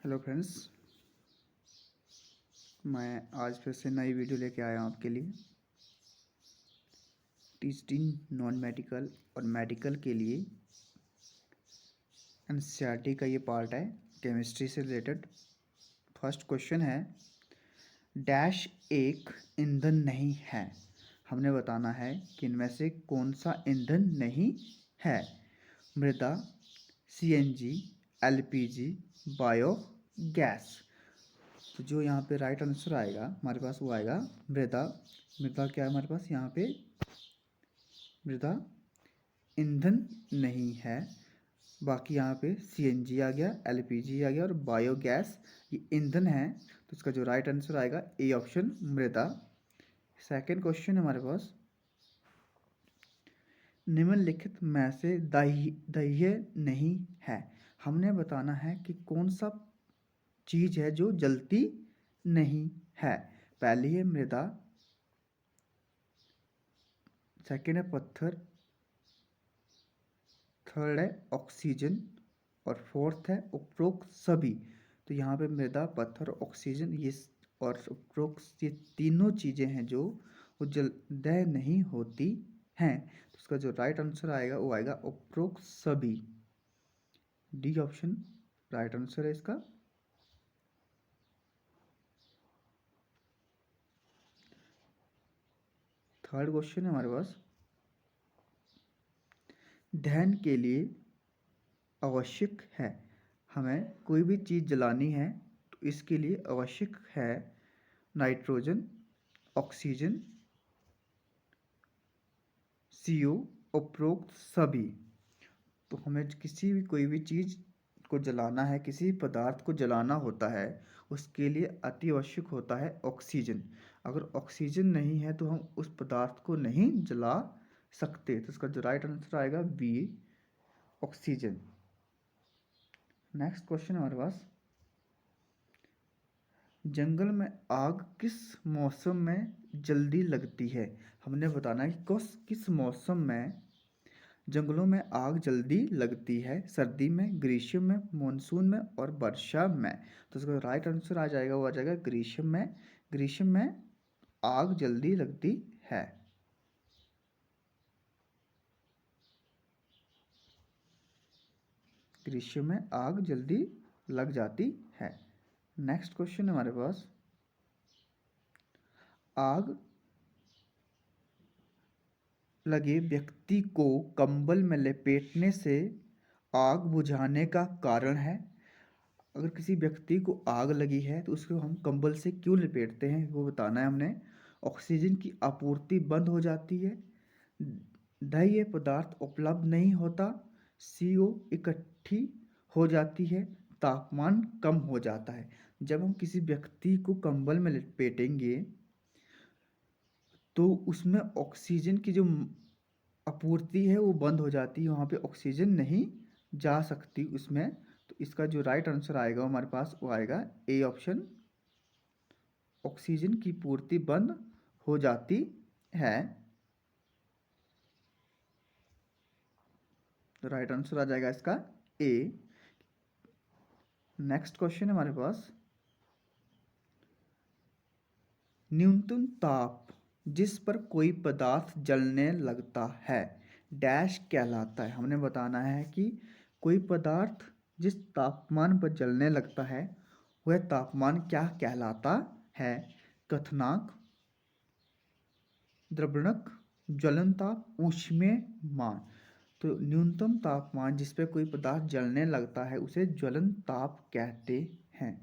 Hello friends, मैं आज फिर से नई वीडियो लेके आया हूँ आपके लिए। टीचिंग नॉन मेडिकल और मेडिकल के लिए एनसीईआरटी का ये पार्ट है, केमिस्ट्री से रिलेटेड। फर्स्ट क्वेश्चन है, डैश एक ईंधन नहीं है। हमने बताना है कि इनमें से कौन सा ईंधन नहीं है। मृदा, सीएनजी, एलपीजी, बायोगैस। तो जो यहाँ पे राइट आंसर आएगा हमारे पास वो आएगा मृदा। मृदा क्या है हमारे पास यहाँ पे? मृदा ईंधन नहीं है। बाकी यहाँ पे सीएनजी आ गया, एलपीजी आ गया और बायोगैस ये ईंधन है। तो इसका जो राइट आंसर आएगा ए ऑप्शन, मृदा। सेकंड क्वेश्चन हमारे पास, निम्नलिखित में से दाह्य नहीं है। हमने बताना है कि कौन सा चीज है जो जलती नहीं है। पहली है मृदा, सेकंड है पत्थर, थर्ड है ऑक्सीजन और फोर्थ है उपरोक्त सभी। तो यहाँ पे मृदा, पत्थर, ऑक्सीजन ये और उपरोक्त ये तीनों चीज़ें हैं जो वो जलदेह नहीं होती हैं। तो इसका जो राइट आंसर आएगा वो आएगा उपरोक्त सभी। डी ऑप्शन राइट आंसर है इसका। थर्ड क्वेश्चन है हमारे पास, दहन के लिए आवश्यक है। हमें कोई भी चीज़ जलानी है तो इसके लिए आवश्यक है नाइट्रोजन, ऑक्सीजन, CO, उपरोक्त सभी। तो हमें किसी भी कोई भी चीज़ को जलाना है, किसी पदार्थ को जलाना होता है, उसके लिए अति आवश्यक होता है ऑक्सीजन। अगर ऑक्सीजन नहीं है तो हम उस पदार्थ को नहीं जला सकते। तो इसका जो राइट आंसर आएगा बी, ऑक्सीजन। नेक्स्ट क्वेश्चन हमारे पास, जंगल में आग किस मौसम में जल्दी लगती है। हमने बताना है कि किस मौसम में जंगलों में आग जल्दी लगती है। सर्दी में, ग्रीष्म में, मानसून में और वर्षा में। तो इसका राइट आंसर आ जाएगा वो आ जाएगा ग्रीष्म में। ग्रीष्म में आग जल्दी लगती है। ग्रीष्म में आग जल्दी लग जाती है। नेक्स्ट क्वेश्चन हमारे पास, आग लगे व्यक्ति को कंबल में लपेटने से आग बुझाने का कारण है। अगर किसी व्यक्ति को आग लगी है तो उसको हम कंबल से क्यों लपेटते हैं वो बताना है हमने। ऑक्सीजन की आपूर्ति बंद हो जाती है, दाह्य पदार्थ उपलब्ध नहीं होता, CO इकट्ठी हो जाती है, तापमान कम हो जाता है। जब हम किसी व्यक्ति को कंबल में लपेटेंगे तो उसमें ऑक्सीजन की जो आपूर्ति है वो बंद हो जाती है, वहाँ पे ऑक्सीजन नहीं जा सकती उसमें। तो इसका जो राइट आंसर आएगा हमारे पास वो आएगा ए ऑप्शन, ऑक्सीजन की पूर्ति बंद हो जाती है। तो राइट आंसर आ जाएगा इसका ए। नेक्स्ट क्वेश्चन है हमारे पास, न्यूनतम ताप जिस पर कोई पदार्थ जलने लगता है डैश कहलाता है। हमने बताना है कि कोई पदार्थ जिस तापमान पर जलने लगता है वह तापमान क्या कहलाता है। क्वथनांक, द्रवणक, ज्वलन ताप, ऊष्मीयमान। तो न्यूनतम तापमान जिस पे कोई पदार्थ जलने लगता है उसे ज्वलन ताप कहते हैं।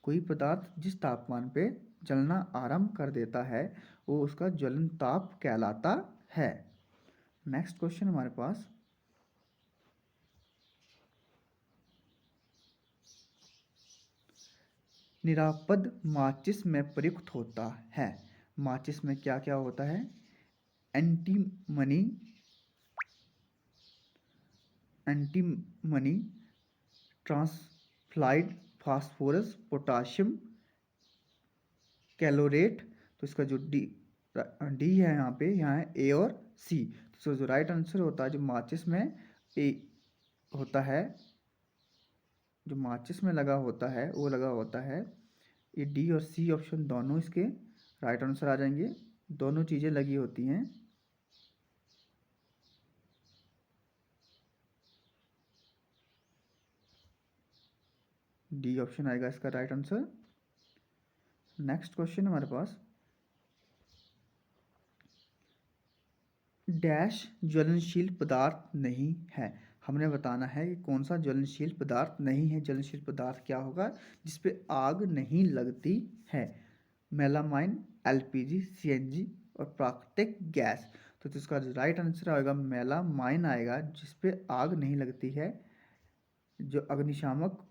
कोई पदार्थ जिस तापमान पे जलना आरंभ कर देता है वो उसका ज्वलन ताप कहलाता है। नेक्स्ट क्वेश्चन हमारे पास, निरापद माचिस में प्रयुक्त होता है। माचिस में क्या क्या होता है? एंटीमनी, एंटीमनी, ट्रांसफ्लाइड फास्फोरस, पोटाशियम कैलोरेट। तो इसका जो डी है यहाँ पे, यहाँ है ए और सी। तो जो राइट आंसर होता है जो माचिस में ए होता है जो माचिस में लगा होता है वो लगा होता है, ये डी और सी ऑप्शन दोनों इसके राइट आंसर आ जाएंगे। दोनों चीज़ें लगी होती हैं। डी ऑप्शन आएगा इसका राइट आंसर। नेक्स्ट क्वेश्चन हमारे पास, डैश ज्वलनशील पदार्थ नहीं है। हमने बताना है कि कौन सा ज्वलनशील पदार्थ नहीं है। ज्वलनशील पदार्थ क्या होगा जिस पे आग नहीं लगती है? मेलामाइन, एलपीजी, सीएनजी और प्राकृतिक गैस। तो इसका राइट आंसर आएगा मेलामाइन आएगा, जिस पे आग नहीं लगती है। जो अग्निशामक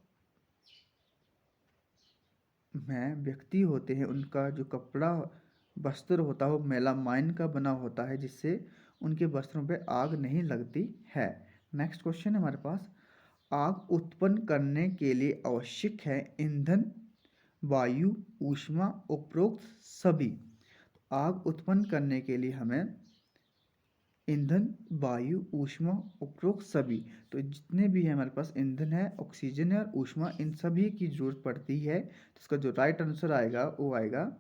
में व्यक्ति होते हैं उनका जो कपड़ा वस्त्र होता है वो मेलामाइन का बना होता है, जिससे उनके वस्त्रों पे आग नहीं लगती है। नेक्स्ट क्वेश्चन है हमारे पास, आग उत्पन्न करने के लिए आवश्यक है ईंधन, वायु, ऊष्मा, उपरोक्त सभी। आग उत्पन्न करने के लिए हमें ईंधन, वायु, ऊष्मा, उपरोक्त सभी, तो जितने भी है हमारे पास ईंधन है, ऑक्सीजन है और ऊष्मा, इन सभी की जरूरत पड़ती है। तो इसका जो राइट आंसर आएगा वो आएगा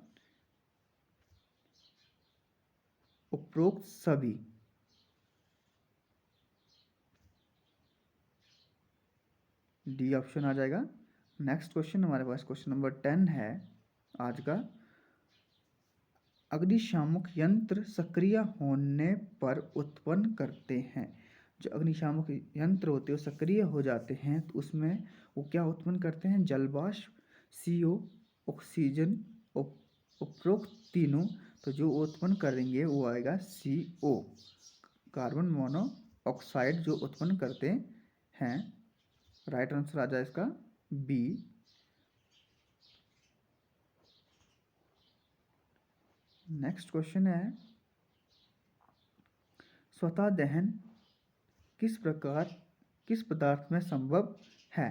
उपरोक्त सभी। डी ऑप्शन आ जाएगा। नेक्स्ट क्वेश्चन हमारे पास क्वेश्चन नंबर 10 है आज का, अग्निशामक यंत्र सक्रिय होने पर उत्पन्न करते हैं। जो अग्निशामक यंत्र होते हैं वो सक्रिय हो जाते हैं तो उसमें वो क्या उत्पन्न करते हैं? जलवाष्प, CO, ऑक्सीजन, उपरोक्त तीनों। तो जो उत्पन्न करेंगे वो आएगा CO, कार्बन मोनोऑक्साइड जो उत्पन्न करते हैं। राइट आंसर आ जाए इसका बी। नेक्स्ट क्वेश्चन है, स्वतः दहन किस पदार्थ में संभव है?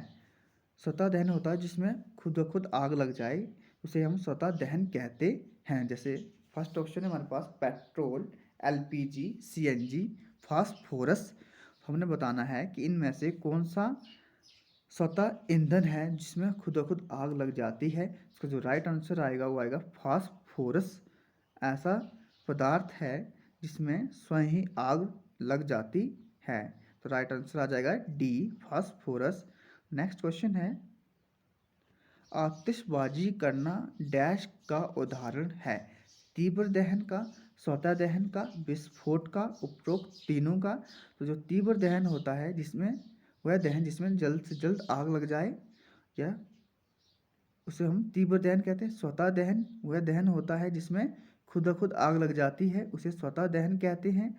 स्वतः दहन होता है जिसमें खुद ब खुद आग लग जाए, उसे हम स्वतः दहन कहते हैं। जैसे फर्स्ट ऑप्शन है हमारे पास पेट्रोल, एलपीजी, सीएनजी, फास्फोरस। हमने बताना है कि इनमें से कौन सा स्वतः ईंधन है जिसमें खुद ब खुद आग लग जाती है। इसका जो राइट आंसर आएगा वो आएगा फास्फोरस। ऐसा पदार्थ है जिसमें स्वयं ही आग लग जाती है। तो राइट आंसर आ जाएगा डी, फास्फोरस। नेक्स्ट क्वेश्चन है, आतिशबाजी करना डैश का उदाहरण है? तीव्र दहन का, स्वतः दहन का, विस्फोट का, उपरोक्त तीनों का। तो जो तीव्र दहन होता है जिसमें वह दहन जिसमें जल्द से जल्द आग लग जाए, या उसे हम तीव्र दहन कहते हैं। स्वतः दहन वह दहन होता है जिसमें खुद ब खुद आग लग जाती है, उसे स्वतः दहन कहते हैं।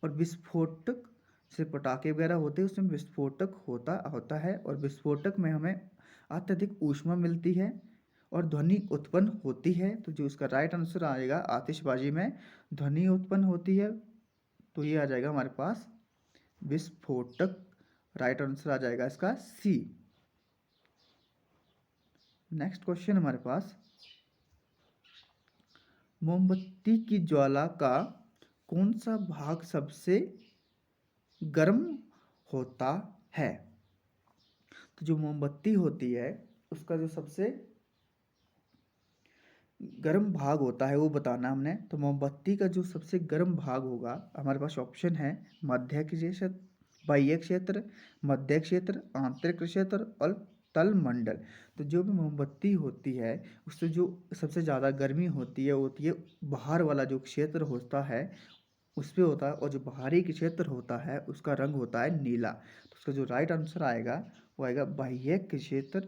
और विस्फोटक से पटाखे वगैरह होते हैं उसमें विस्फोटक होता है, और विस्फोटक में हमें अत्यधिक ऊष्मा मिलती है और ध्वनि उत्पन्न होती है। तो जो इसका राइट आंसर आएगा, आतिशबाजी में ध्वनि उत्पन्न होती है, तो ये आ जाएगा हमारे पास विस्फोटक। राइट आंसर आ जाएगा इसका सी। नेक्स्ट क्वेश्चन हमारे पास, मोमबत्ती की ज्वाला का कौन सा भाग सबसे गर्म होता है? तो जो मोमबत्ती होती है उसका जो सबसे गर्म भाग होता है वो बताना हमने। तो मोमबत्ती का जो सबसे गर्म भाग होगा, हमारे पास ऑप्शन है मध्य क्षेत्र, बाह्य क्षेत्र, मध्य क्षेत्र, आंतरिक क्षेत्र और तल मंडल। तो जो भी मोमबत्ती होती है उससे जो सबसे ज़्यादा गर्मी होती है वो होती है बाहर वाला जो क्षेत्र होता है उस पे होता है, और जो बाहरी क्षेत्र होता है उसका रंग होता है नीला। तो उसका जो राइट आंसर आएगा वो आएगा बाह्य क्षेत्र।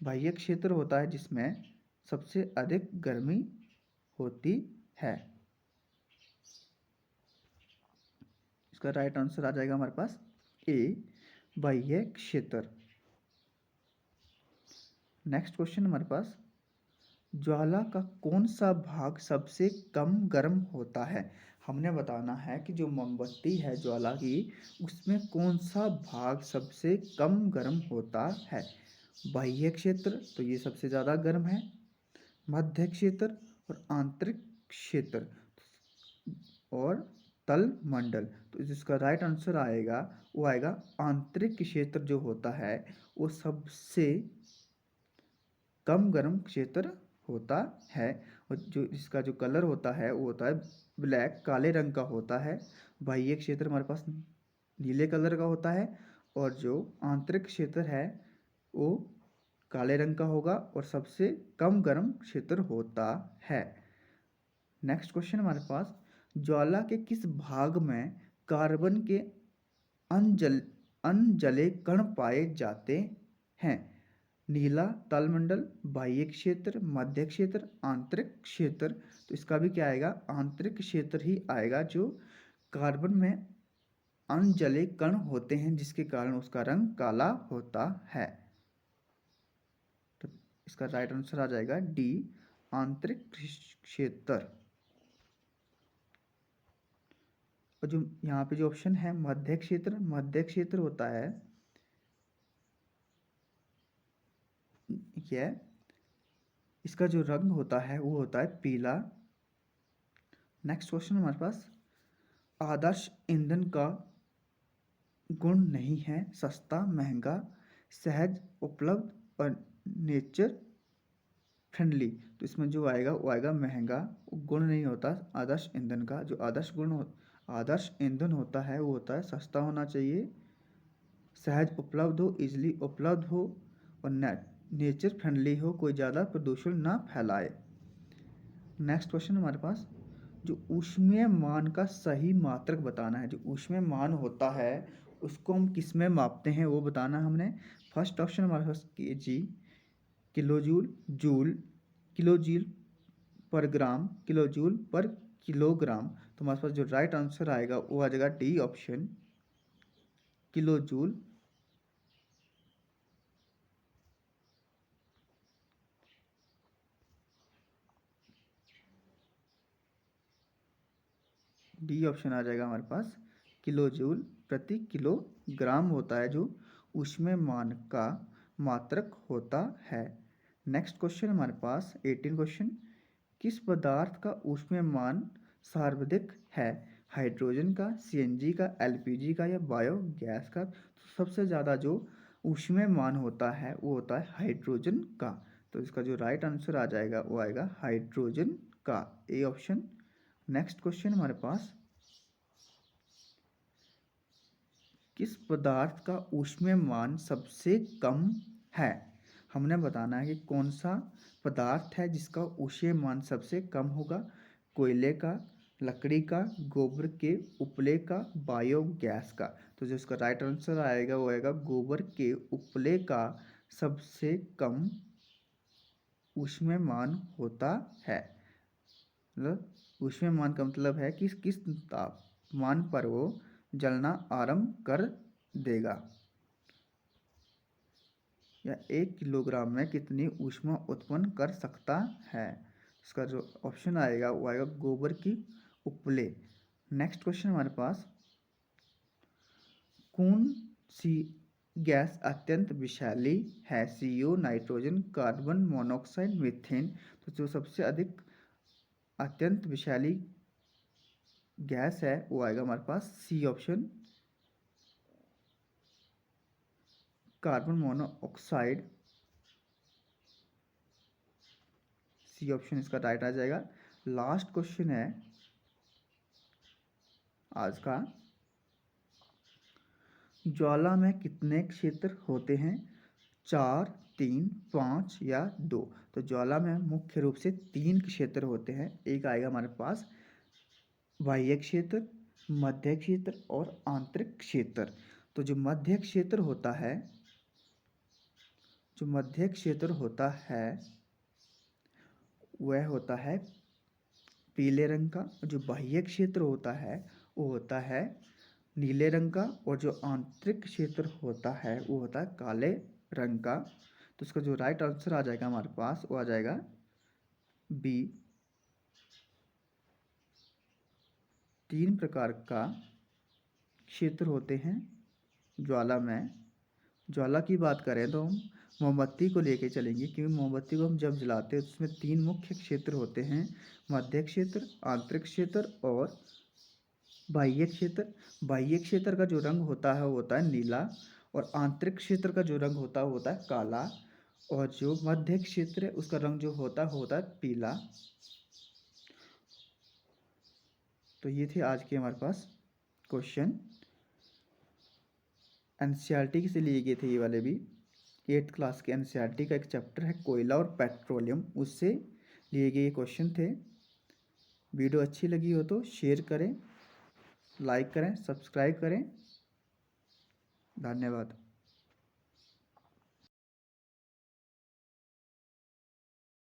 बाह्य क्षेत्र होता है जिसमें सबसे अधिक गर्मी होती है। इसका राइट आंसर आ जाएगा हमारे पास ए, बाह्य क्षेत्र। नेक्स्ट क्वेश्चन हमारे पास, ज्वाला का कौन सा भाग सबसे कम गर्म होता है? हमने बताना है कि जो मोमबत्ती है ज्वाला की उसमें कौन सा भाग सबसे कम गर्म होता है? बाह्य क्षेत्र, तो ये सबसे ज़्यादा गर्म है, मध्य क्षेत्र और आंतरिक क्षेत्र और तल मंडल। तो जिसका राइट आंसर आएगा वो आएगा आंतरिक क्षेत्र जो होता है वो सबसे कम गर्म क्षेत्र होता है। और जो इसका जो कलर होता है वो होता है ब्लैक, काले रंग का होता है। बाह्य क्षेत्र हमारे पास नीले कलर का होता है और जो आंतरिक क्षेत्र है वो काले रंग का होगा और सबसे कम गर्म क्षेत्र होता है। नेक्स्ट क्वेश्चन हमारे पास, ज्वाला के किस भाग में कार्बन के अनजले कण पाए जाते हैं? नीला तलमंडल, बाह्य क्षेत्र, मध्य क्षेत्र, आंतरिक क्षेत्र। तो इसका भी क्या आएगा? आंतरिक क्षेत्र ही आएगा, जो कार्बन में अनजले कण होते हैं जिसके कारण उसका रंग काला होता है। तो इसका राइट आंसर आ जाएगा डी, आंतरिक क्षेत्र। और जो यहाँ पे जो ऑप्शन है मध्य क्षेत्र, मध्य क्षेत्र होता है यह, इसका जो रंग होता है वो होता है पीला। नेक्स्ट क्वेश्चन हमारे पास, आदर्श ईंधन का गुण नहीं है सस्ता, महंगा, सहज उपलब्ध और नेचर फ्रेंडली। तो इसमें जो आएगा वो आएगा महंगा, गुण नहीं होता आदर्श ईंधन का। जो आदर्श ईंधन होता है वो होता है सस्ता होना चाहिए, सहज उपलब्ध हो, इजली उपलब्ध हो और नेचर फ्रेंडली हो, कोई ज़्यादा प्रदूषण ना फैलाए। नेक्स्ट क्वेश्चन हमारे पास, जो ऊष्मीय मान का सही मात्रक बताना है। जो ऊष्मीय मान होता है उसको हम किस में मापते हैं वो बताना हमने। फर्स्ट ऑप्शन हमारे पास केजी, किलोजूल, जूल, किलोजूल पर ग्राम, किलोजूल पर किलोग्राम। तो हमारे पास जो राइट आंसर आएगा वो आ जाएगा D option, kilojoule. D option आ जाएगा हमारे पास, किलोजूल प्रति किलोग्राम होता है जो ऊष्मीय मान का मात्रक होता है। नेक्स्ट क्वेश्चन हमारे पास 18 क्वेश्चन, किस पदार्थ का ऊष्मीय मान सर्वाधिक है? हाइड्रोजन का, सीएनजी का, एलपीजी का या बायोगैस का? तो सबसे ज़्यादा जो ऊष्मीय मान होता है वो होता है हाइड्रोजन का। तो इसका जो राइट आंसर आ जाएगा वो आएगा हाइड्रोजन का, ए ऑप्शन। नेक्स्ट क्वेश्चन हमारे पास, किस पदार्थ का ऊष्मीय मान सबसे कम है? हमने बताना है कि कौन सा पदार्थ है जिसका ऊष्मीय मान सबसे कम होगा। कोयले का, लकड़ी का, गोबर के उपले का, बायोगैस का। तो जो इसका राइट आंसर आएगा वो आएगा गोबर के उपले का सबसे कम ऊष्मीय मान होता है। मतलब ऊष्मीय मान का मतलब है कि किस तापमान पर वो जलना आरंभ कर देगा, या 1 किलोग्राम में कितनी ऊष्मा उत्पन्न कर सकता है। इसका जो ऑप्शन आएगा वो आएगा गोबर की उपले। नेक्स्ट क्वेश्चन हमारे पास, कौन सी गैस अत्यंत विषैली है? CO, nitrogen, carbon monoxide, methane. तो जो सबसे अधिक अत्यंत विषैली गैस है वो आएगा हमारे पास C option, carbon monoxide. C option इसका राइट आ जाएगा। लास्ट क्वेश्चन है आज का, ज्वाला में कितने क्षेत्र होते हैं? 4, 3, 5 या 2? तो ज्वाला में मुख्य रूप से 3 क्षेत्र होते हैं। एक आएगा हमारे पास बाह्य क्षेत्र, मध्य क्षेत्र और आंतरिक क्षेत्र। तो जो मध्य क्षेत्र होता है, जो मध्य क्षेत्र होता है वह होता है पीले रंग का। जो बाह्य क्षेत्र होता है वो होता है नीले रंग का और जो आंतरिक क्षेत्र होता है वो होता है काले रंग का। तो इसका जो राइट आंसर आ जाएगा हमारे पास वो आ जाएगा बी। 3 प्रकार का क्षेत्र होते हैं ज्वाला में। ज्वाला की बात करें तो हम मोमबत्ती को लेके चलेंगे, क्योंकि मोमबत्ती को हम जब जलाते हैं उसमें 3 मुख्य क्षेत्र होते हैं, मध्य क्षेत्र, आंतरिक क्षेत्र और बाह्य क्षेत्र का जो रंग होता है वो होता है नीला, और आंतरिक क्षेत्र का जो रंग होता है वो होता है काला, और जो मध्य क्षेत्र है उसका रंग जो होता है पीला। तो ये थे आज के हमारे पास क्वेश्चन। एनसीईआरटी से लिए गए थे ये वाले भी। 8th क्लास के एनसीईआरटी का एक चैप्टर है कोयला और पेट्रोलियम, उससे लिए गए क्वेश्चन थे। वीडियो अच्छी लगी हो तो शेयर करें, लाइक करें, सब्सक्राइब करें। धन्यवाद।